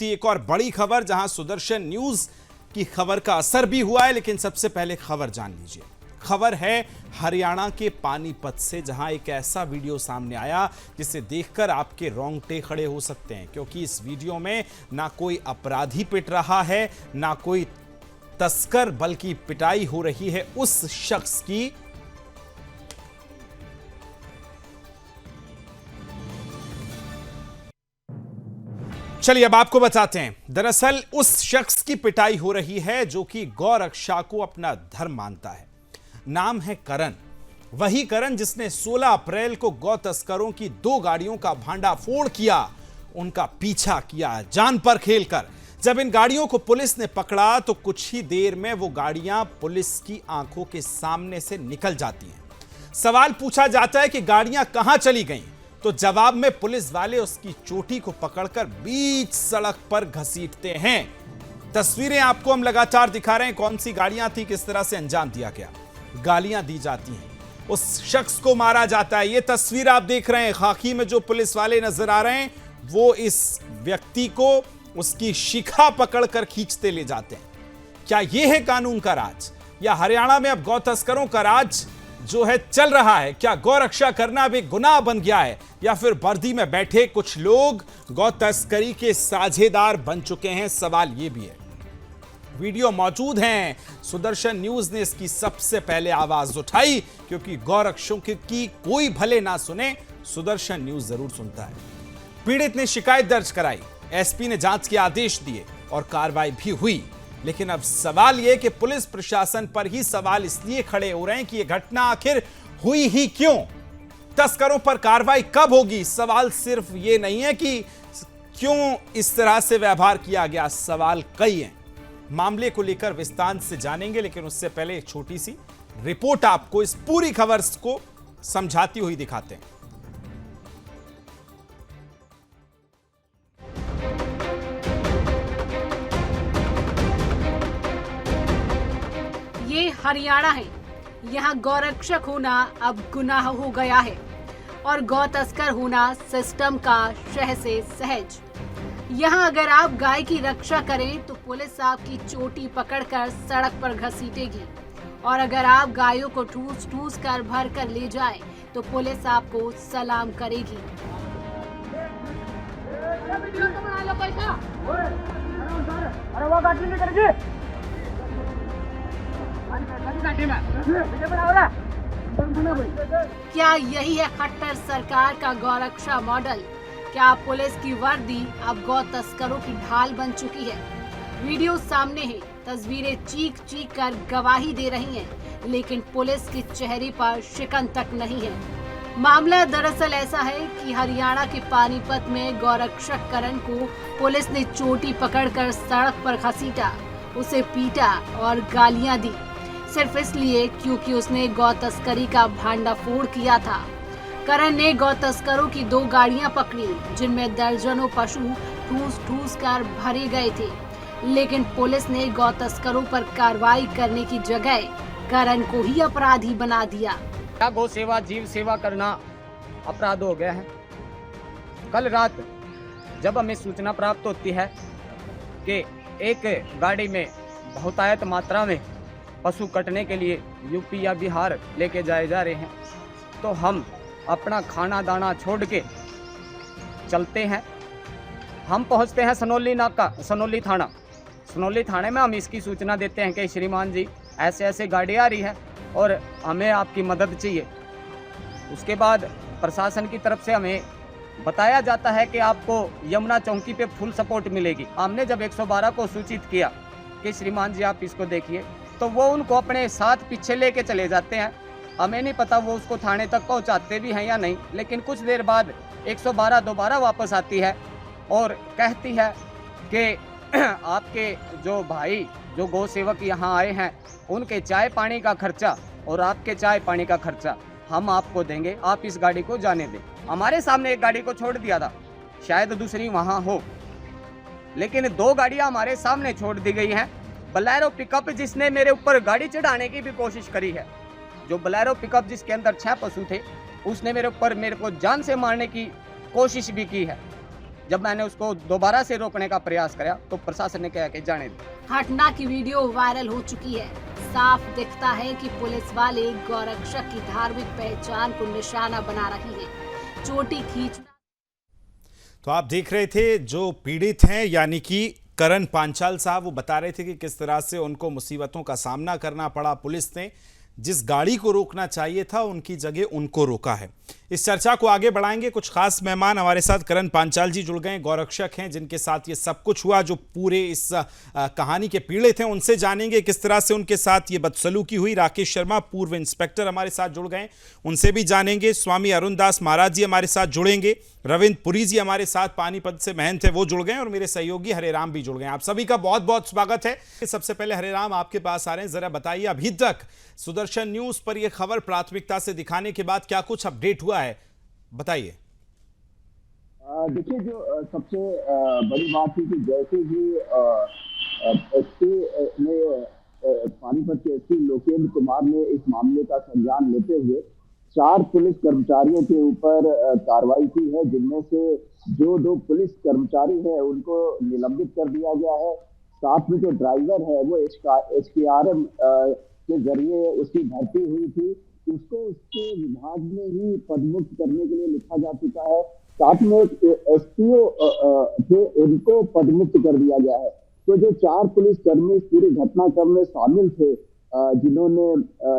थी एक और बड़ी खबर जहां सुदर्शन न्यूज की खबर का असर भी हुआ है, लेकिन सबसे पहले खबर जान लीजिए। खबर है हरियाणा के पानीपत से, जहां एक ऐसा वीडियो सामने आया जिसे देखकर आपके रोंगटे खड़े हो सकते हैं, क्योंकि इस वीडियो में ना कोई अपराधी पिट रहा है, ना कोई तस्कर, बल्कि पिटाई हो रही है उस शख्स की चलिए अब आपको बताते हैं। दरअसल उस शख्स की पिटाई हो रही है जो कि गौ रक्षा को अपना धर्म मानता है। नाम है करण। वही करण जिसने 16 अप्रैल को गौ तस्करों की 2 गाड़ियों का भांडाफोड़ किया, उनका पीछा किया जान पर खेलकर। जब इन गाड़ियों को पुलिस ने पकड़ा तो कुछ ही देर में वो गाड़ियां पुलिस की आंखों के सामने से निकल जाती हैं। सवाल पूछा जाता है कि गाड़ियां कहां चली गईं, तो जवाब में पुलिस वाले उसकी चोटी को पकड़कर बीच सड़क पर घसीटते हैं। तस्वीरें आपको हम लगातार दिखा रहे हैं, कौन सी गाड़ियां थी, किस तरह से अंजाम दिया गया। गालियां दी जाती हैं, उस शख्स को मारा जाता है। यह तस्वीर आप देख रहे हैं, खाकी में जो पुलिस वाले नजर आ रहे हैं वो इस व्यक्ति को उसकी शिखा पकड़कर खींचते ले जाते हैं। क्या यह है कानून का राज, या हरियाणा में अब गौ तस्करों का राज जो है चल रहा है? क्या गौ रक्षा करना अब एक गुनाह बन गया है, या फिर वर्दी में बैठे कुछ लोग गौ तस्करी के साझेदार बन चुके हैं? सवाल यह भी है। वीडियो मौजूद हैं, सुदर्शन न्यूज ने इसकी सबसे पहले आवाज उठाई, क्योंकि गौ रक्षकों की कोई भले ना सुने, सुदर्शन न्यूज जरूर सुनता है। पीड़ित ने शिकायत दर्ज कराई, एसपी ने जांच के आदेश दिए और कार्रवाई भी हुई। लेकिन अब सवाल यह कि पुलिस प्रशासन पर ही सवाल इसलिए खड़े हो रहे हैं कि यह घटना आखिर हुई ही क्यों? तस्करों पर कार्रवाई कब होगी? सवाल सिर्फ यह नहीं है कि क्यों इस तरह से व्यवहार किया गया, सवाल कई हैं। मामले को लेकर विस्तार से जानेंगे, लेकिन उससे पहले एक छोटी सी रिपोर्ट आपको इस पूरी खबर को समझाती हुई दिखाते हैं। ये हरियाणा है। यहाँ गौरक्षक होना अब गुनाह हो गया है और गौ तस्कर होना सिस्टम का शह से सहज। यहाँ अगर आप गाय की रक्षा करें तो पुलिस आपकी चोटी पकड़कर सड़क पर घसीटेगी, और अगर आप गायों को ठूस ठूस कर भर कर ले जाए तो पुलिस आपको सलाम करेगी। क्या यही है खट्टर सरकार का गौरक्षा मॉडल? क्या पुलिस की वर्दी अब गौ तस्करों की ढाल बन चुकी है? वीडियो सामने है, तस्वीरें चीख चीख कर गवाही दे रही हैं, लेकिन पुलिस के चेहरे पर शिकन तक नहीं है। मामला दरअसल ऐसा है कि हरियाणा के पानीपत में गौरक्षक करण को पुलिस ने चोटी पकड़कर सड़क पर घसीटा, उसे पीटा और गालियां दी, सिर्फ इसलिए क्योंकि उसने गौ तस्करी का भांडाफोड़ किया था। करण ने गौ तस्करों की 2 गाड़ियां पकड़ी, जिनमें दर्जनों पशु ठूस ठूस कर भरे गए थे, लेकिन पुलिस ने गौ तस्करों पर कार्रवाई करने की जगह करण को ही अपराधी बना दिया। क्या गौ सेवा, जीव सेवा करना अपराध हो गया है? कल रात जब हमें सूचना प्राप्त होती है कि एक गाड़ी में बहुतायत मात्रा में पशु कटने के लिए यूपी या बिहार लेके जाए जा रहे हैं, तो हम अपना खाना दाना छोड़ के चलते हैं। हम पहुंचते हैं सनोली नाका, सनोली थाना। सनोली थाने में हम इसकी सूचना देते हैं कि श्रीमान जी ऐसे ऐसे गाड़ी आ रही है और हमें आपकी मदद चाहिए। उसके बाद प्रशासन की तरफ से हमें बताया जाता है कि आपको यमुना चौकी पे फुल सपोर्ट मिलेगी। हमने जब 112 को सूचित किया कि श्रीमान जी आप इसको देखिए, तो वो उनको अपने साथ पीछे लेके चले जाते हैं। हमें नहीं पता वो उसको थाने तक पहुंचाते भी हैं या नहीं, लेकिन कुछ देर बाद 112 दोबारा वापस आती है और कहती है कि आपके जो भाई जो गौ सेवक यहाँ आए हैं उनके चाय पानी का खर्चा और आपके चाय पानी का खर्चा हम आपको देंगे, आप इस गाड़ी को जाने दें। हमारे सामने एक गाड़ी को छोड़ दिया था, शायद दूसरी वहाँ हो, लेकिन 2 गाड़ियाँ हमारे सामने छोड़ दी गई हैं। बलेरो पिकअप जिसने मेरे ऊपर गाड़ी चढ़ाने की भी कोशिश करी है, जो बलेरो पिकअप जिसके अंदर 6 पशु थे, उसने मेरे को जान से मारने की कोशिश भी की है। जब मैंने उसको दोबारा से रोकने का प्रयास किया तो प्रशासन ने कहा कि जाने दो। घटना की वीडियो वायरल हो चुकी है। साफ दिखता है कि पुलिस वाले गौरक्षक की धार्मिक पहचान को निशाना बना रही है। चोटी खींचना। तो आप देख रहे थे जो पीड़ित हैं यानी कि करण पांचाल साहब, वो बता रहे थे कि किस तरह से उनको मुसीबतों का सामना करना पड़ा। पुलिस ने जिस गाड़ी को रोकना चाहिए था उनकी जगह उनको रोका है। इस चर्चा को आगे बढ़ाएंगे। कुछ खास मेहमान हमारे साथ करण पांचाल जी जुड़ गए, गौरक्षक हैं जिनके साथ ये सब कुछ हुआ, जो पूरे इस कहानी के पीड़ित हैं। उनसे जानेंगे किस तरह से उनके साथ ये बदसलूकी हुई। राकेश शर्मा पूर्व इंस्पेक्टर हमारे साथ जुड़ गए, उनसे भी जानेंगे। स्वामी अरुणदास महाराज जी हमारे साथ जुड़ेंगे। रविंद्र पुरी जी हमारे साथ पानीपत से महंत है, वो जुड़ गए, और मेरे सहयोगी हरे राम भी जुड़ गए। आप सभी का बहुत बहुत स्वागत है। सबसे पहले हरे राम आपके पास आ रहे हैं, जरा बताइए अभी तक सुदर्शन न्यूज पर यह खबर प्राथमिकता से दिखाने के बाद क्या कुछ अपडेट हुआ है, बताइए। देखिए, जो सबसे बड़ी बात थी कि जैसे ही एसपी ने पानीपत के एसपी लोकेंद्र कुमार ने इस मामले का संज्ञान लेते हुए 4 पुलिस कर्मचारियों के ऊपर कार्रवाई की है, जिनमें से जो 2 पुलिस कर्मचारी हैं उनको निलंबित कर दिया गया है। साथ में जो ड्राइवर है वो HKRM के जरिए उसकी भर्ती हुई थी, उसको उसके विभाग में ही पदमुक्त करने के लिए लिखा जा चुका है। साथ में SPO थे, उनको पदमुक्त कर दिया गया है। तो जो 4 पुलिस कर्मी इस पूरे घटनाक्रम में शामिल थे, जिन्होंने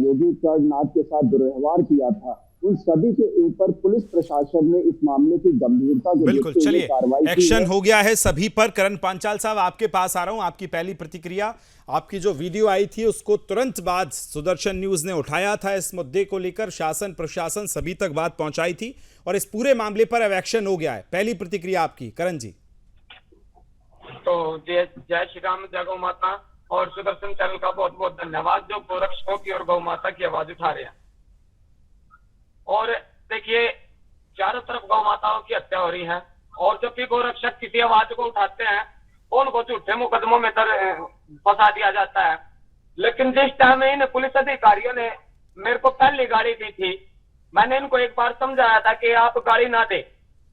योगी करनाथ के साथ दुर्व्यवहार किया था, उन सभी के ऊपर पुलिस प्रशासन ने इस मामले की गंभीरता को बिल्कुल, देखते हुए चलिए कार्रवाई की एक्शन है। हो गया है सभी पर। करण पांचाल साहब आपके पास आ रहा हूं, आपकी पहली प्रतिक्रिया। आपकी जो वीडियो आई थी उसको तुरंत बाद सुदर्शन न्यूज ने उठाया था। इस मुद्दे को लेकर शासन प्रशासन सभी तक बात पहुंचाई थी और इस पूरे मामले पर अब एक्शन हो गया है। पहली प्रतिक्रिया आपकी, करण जी। तो जय श्री राम, जय गौ माता, और सुदर्शन चैनल का बहुत बहुत धन्यवाद जो गोरक्षकों की और गौ माता की आवाज उठा रहे हैं। और देखिए, चारों तरफ गौ माताओं की हत्या हो रही है, और जब भी गोरक्षक किसी आवाज को उठाते हैं उनको झूठे मुकदमों में फंसा दिया जाता है। लेकिन जिस टाइम इन पुलिस अधिकारियों ने मेरे को पहली गाड़ी दी थी, मैंने इनको एक बार समझाया था कि आप गाड़ी ना दे,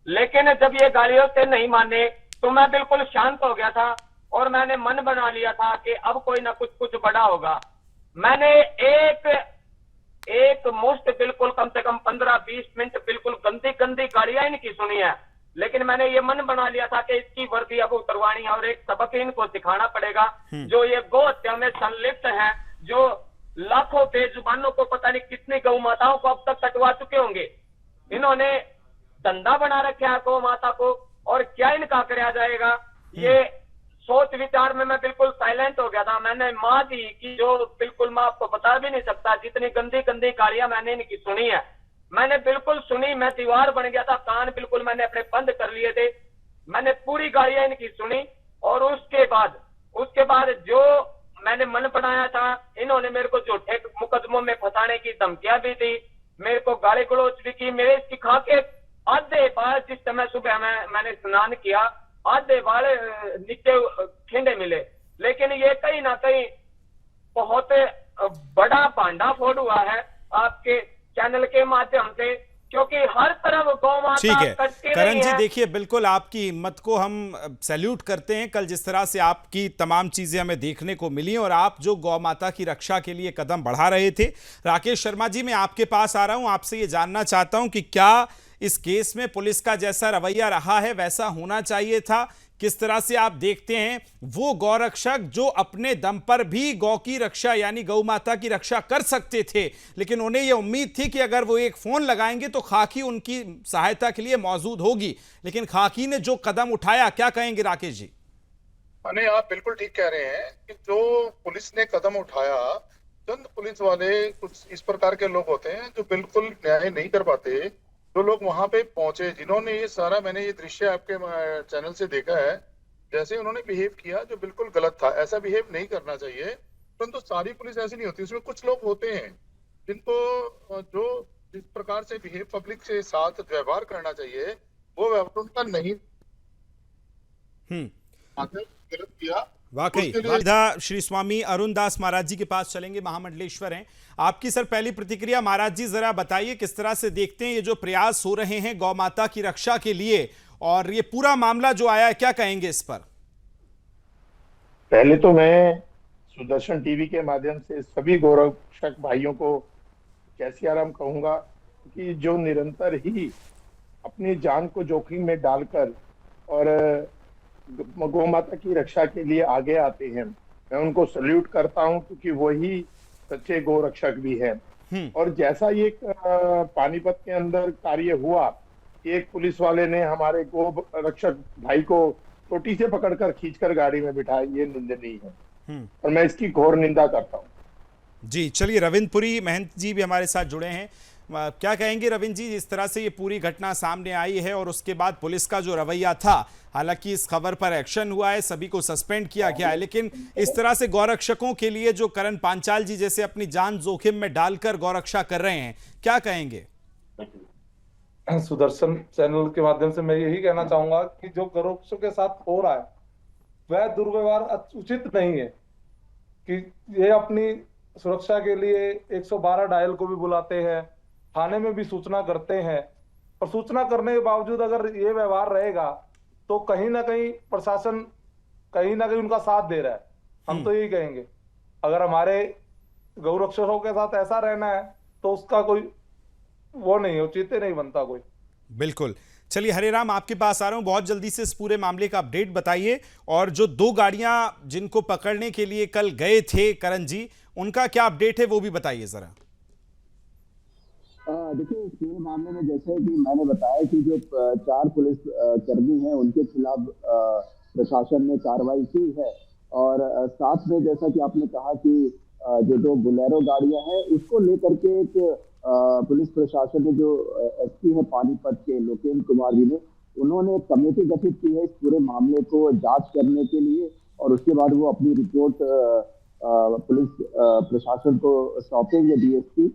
लेकिन जब ये गाड़ियों से नहीं माने तो मैं बिल्कुल शांत हो गया था और मैंने मन बना लिया था कि अब कोई ना कुछ बड़ा होगा। मैंने एक मुश्त बिल्कुल कम से कम 15-20 मिनट बिल्कुल गंदी गाड़ियां इनकी सुनी है, लेकिन मैंने ये मन बना लिया था कि इसकी वर्दी अब उतरवानी है और एक सबक इनको सिखाना पड़ेगा। जो ये गौ हत्या में संलिप्त हैं, जो लाखों बेजुबानों को पता नहीं कितनी गौ माताओं को अब तक कटवा चुके होंगे, इन्होंने धंधा बना रखा है गौ माता को, और क्या इनका कराया जाएगा, ये सोच विचार में मैं बिल्कुल साइलेंट हो गया था। मैंने माँ दी की जो बिल्कुल मैं आपको बता भी नहीं सकता जितनी गंदी गालियां मैंने इनकी सुनी है, मैंने बिल्कुल सुनी। मैं दीवार बन गया था, कान बिल्कुल मैंने अपने बंद कर लिए थे। मैंने पूरी गालियां इनकी सुनी, और उसके बाद जो मैंने मन बनाया था, इन्होंने मेरे को झूठे मुकदमों में फंसाने की धमकियां भी दी, मेरे को गाली गलौज भी की। मेरे इसकी खा के आधे बाल, जिस समय सुबह मैंने स्नान किया, आधे बाल नीचे खिंडे मिले। लेकिन ये कहीं ना कहीं बहुत बड़ा भांडा फोड़ हुआ है आपके चैनल के माध्यम से, क्योंकि हर तरफ गौ माता ठीक है कटती करण रही जी, है। देखिए बिल्कुल आपकी हिम्मत को हम सैल्यूट करते हैं। कल जिस तरह से आपकी तमाम चीजें हमें देखने को मिली और आप जो गौ माता की रक्षा के लिए कदम बढ़ा रहे थे। राकेश शर्मा जी, मैं आपके पास आ रहा हूं, आपसे ये जानना चाहता हूं कि क्या इस केस में पुलिस का जैसा रवैया रहा है वैसा होना चाहिए था? किस तरह से आप देखते हैं वो गौरक्षक जो अपने दम पर भी गौ की रक्षा यानी गौ माता की रक्षा कर सकते थे, लेकिन उन्हें यह उम्मीद थी कि अगर वो एक फोन लगाएंगे तो खाकी उनकी सहायता के लिए मौजूद होगी, लेकिन खाकी ने जो कदम उठाया, क्या कहेंगे राकेश जी? नहीं, आप बिल्कुल ठीक कह रहे हैं कि जो पुलिस ने कदम उठाया, चंद पुलिस वाले कुछ इस प्रकार के लोग होते हैं जो बिल्कुल न्याय नहीं कर पाते। जो लोग वहां पे पहुंचे, जिन्होंने ये सारा, मैंने ये दृश्य आपके चैनल से देखा है, जैसे उन्होंने बिहेव किया जो बिल्कुल गलत था। ऐसा बिहेव नहीं करना चाहिए, परंतु सारी पुलिस ऐसी नहीं होती। उसमें कुछ लोग होते हैं जिनको जो जिस प्रकार से बिहेव पब्लिक के साथ व्यवहार करना चाहिए वो व्यवहार उनका नहीं गलत किया। वाकई श्री स्वामी अरुणदास महाराज जी के पास चलेंगे, महामंडलेश्वर हैं। आपकी सर पहली प्रतिक्रिया महाराज जी, जरा बताइए किस तरह से देखते हैं ये जो प्रयास हो रहे हैं गौ माता की रक्षा के लिए, और ये पूरा मामला जो आया है, क्या कहेंगे इस पर? पहले तो मैं सुदर्शन टीवी के माध्यम से सभी गौरक्षक भाइयों को कैसी आराम कहूंगा कि जो निरंतर ही अपनी जान को जोखिम में डालकर और गौ माता की रक्षा के लिए आगे आते हैं, मैं उनको सल्यूट करता हूं, क्योंकि वही सच्चे गौ रक्षक भी हैं। और जैसा ये पानीपत के अंदर कार्य हुआ, एक पुलिस वाले ने हमारे गौ रक्षक भाई को चोटी से पकड़कर खींचकर गाड़ी में बिठाया, ये निंदनीय है और मैं इसकी घोर निंदा करता हूँ। जी चलिए, रविंद्र पुरी महंत जी भी हमारे साथ जुड़े हैं। क्या कहेंगे रविंद्र जी, जिस तरह से ये पूरी घटना सामने आई है और उसके बाद पुलिस का जो रवैया था, हालांकि इस खबर पर एक्शन हुआ है, सभी को सस्पेंड किया गया है, लेकिन इस तरह से गौरक्षकों के लिए जो करण पांचाल जी जैसे अपनी जान जोखिम में डालकर गौरक्षा कर रहे हैं, क्या कहेंगे? सुदर्शन चैनल के माध्यम से मैं यही कहना चाहूंगा कि जो गौरक्षकों के साथ हो रहा है वह दुर्व्यवहार उचित नहीं है। कि ये अपनी सुरक्षा के लिए 112 डायल को भी बुलाते हैं, थाने में भी सूचना करते हैं, और सूचना करने के बावजूद अगर ये व्यवहार रहेगा तो कहीं ना कहीं प्रशासन कहीं ना कहीं उनका साथ दे रहा है। हम तो यही कहेंगे, अगर हमारे गौरक्षकों के साथ ऐसा रहना है तो उसका कोई वो नहीं है, उचित नहीं बनता कोई। बिल्कुल। चलिए हरेराम, आपके पास आ रहा हूं, बहुत जल्दी से इस पूरे मामले का अपडेट बताइए, और जो 2 गाड़ियां जिनको पकड़ने के लिए कल गए थे करण जी, उनका क्या अपडेट है वो भी बताइए जरा। देखिए, इस पूरे मामले में जैसे कि मैंने बताया कि जो 4 पुलिस कर्मी हैं उनके खिलाफ प्रशासन ने कार्रवाई की है, और साथ में जैसा कि आपने कहा कि जो 2 बोलेरो गाड़ियां हैं उसको लेकर के एक पुलिस प्रशासन ने, जो एसपी है पानीपत के लोकेंद्र कुमार जी ने, उन्होंने एक कमेटी गठित की है इस पूरे मामले को जांच करने के लिए, और उसके बाद वो अपनी रिपोर्ट पुलिस प्रशासन को सौंपेंगे, डीएसपी।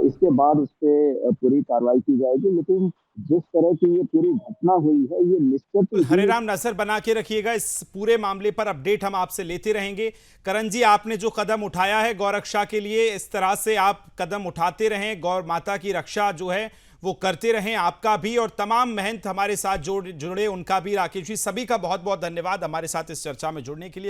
इसके बाद उस पर पूरी कार्रवाई की जाएगी। लेकिन जिस तरह की ये पूरी घटना हुई है, ये निश्चित हरेराम नजर बना के रखिएगा, इस पूरे मामले पर अपडेट हम आपसे लेते रहेंगे। करण जी, आपने जो कदम उठाया है गौरक्षा के लिए, इस तरह से आप कदम उठाते रहें, गौ माता की रक्षा जो है वो करते रहें, आपका भी और तमाम महंत हमारे साथ जुड़े उनका भी, राकेश जी, सभी का बहुत बहुत धन्यवाद हमारे साथ इस चर्चा में जुड़ने के लिए।